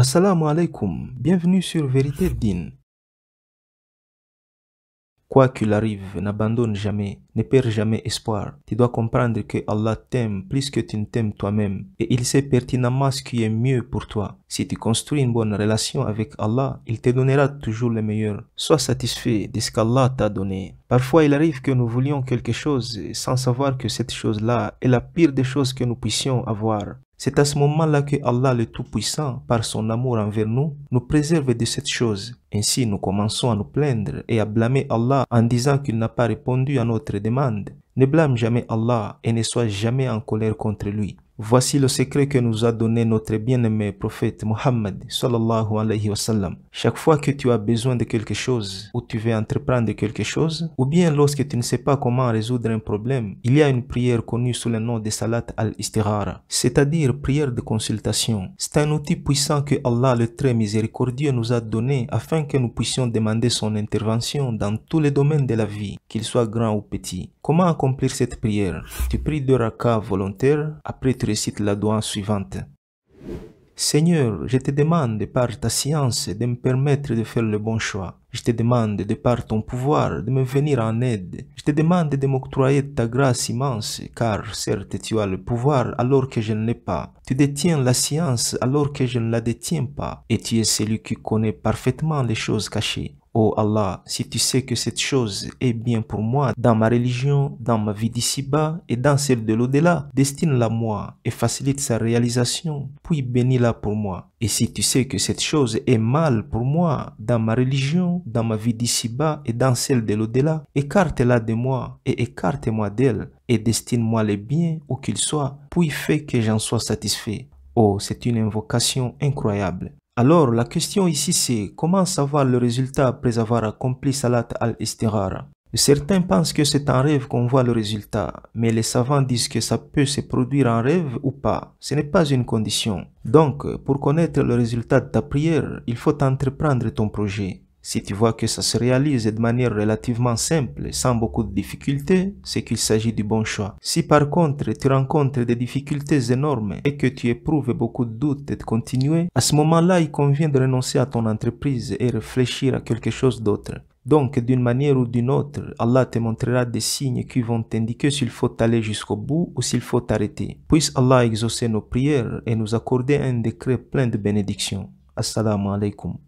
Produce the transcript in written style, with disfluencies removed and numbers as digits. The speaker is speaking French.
Assalamu alaikum, bienvenue sur Vérité Dine. Quoi qu'il arrive, n'abandonne jamais, ne perds jamais espoir. Tu dois comprendre que Allah t'aime plus que tu ne t'aimes toi-même et il sait pertinemment ce qui est mieux pour toi. Si tu construis une bonne relation avec Allah, il te donnera toujours le meilleur. Sois satisfait de ce qu'Allah t'a donné. Parfois, il arrive que nous voulions quelque chose sans savoir que cette chose-là est la pire des choses que nous puissions avoir. C'est à ce moment-là que Allah le Tout-Puissant, par son amour envers nous, nous préserve de cette chose. Ainsi, nous commençons à nous plaindre et à blâmer Allah en disant qu'il n'a pas répondu à notre demande. Ne blâme jamais Allah et ne sois jamais en colère contre lui. Voici le secret que nous a donné notre bien-aimé prophète Muhammad sallallahu alayhi wa sallam. Chaque fois que tu as besoin de quelque chose ou tu veux entreprendre quelque chose, ou bien lorsque tu ne sais pas comment résoudre un problème, il y a une prière connue sous le nom de Salat al-Istikhara, c'est-à-dire prière de consultation. C'est un outil puissant que Allah le très miséricordieux nous a donné afin que nous puissions demander son intervention dans tous les domaines de la vie, qu'ils soient grands ou petits. Comment accomplir cette prière? Tu pries 2 rakas volontaires, après tu récites la doua suivante. Seigneur, je te demande par ta science de me permettre de faire le bon choix. Je te demande de par ton pouvoir de me venir en aide. Je te demande de m'octroyer ta grâce immense, car certes tu as le pouvoir alors que je ne l'ai pas. Tu détiens la science alors que je ne la détiens pas. Et tu es celui qui connaît parfaitement les choses cachées. Oh Allah, si tu sais que cette chose est bien pour moi dans ma religion, dans ma vie d'ici-bas et dans celle de l'au-delà, destine-la moi et facilite sa réalisation, puis bénis-la pour moi. Et si tu sais que cette chose est mal pour moi dans ma religion, dans ma vie d'ici-bas et dans celle de l'au-delà, écarte-la de moi et écarte-moi d'elle et destine-moi les biens où qu'ils soient, puis fais que j'en sois satisfait. Oh, c'est une invocation incroyable. Alors, la question ici c'est comment savoir le résultat après avoir accompli Salat al-Istikhara? Certains pensent que c'est en rêve qu'on voit le résultat, mais les savants disent que ça peut se produire en rêve ou pas. Ce n'est pas une condition. Donc, pour connaître le résultat de ta prière, il faut entreprendre ton projet. Si tu vois que ça se réalise de manière relativement simple, sans beaucoup de difficultés, c'est qu'il s'agit du bon choix. Si par contre tu rencontres des difficultés énormes et que tu éprouves beaucoup de doutes et de continuer, à ce moment-là, il convient de renoncer à ton entreprise et réfléchir à quelque chose d'autre. Donc, d'une manière ou d'une autre, Allah te montrera des signes qui vont t'indiquer s'il faut aller jusqu'au bout ou s'il faut t'arrêter. Puisse Allah exaucer nos prières et nous accorder un décret plein de bénédictions. Assalamu alaikum.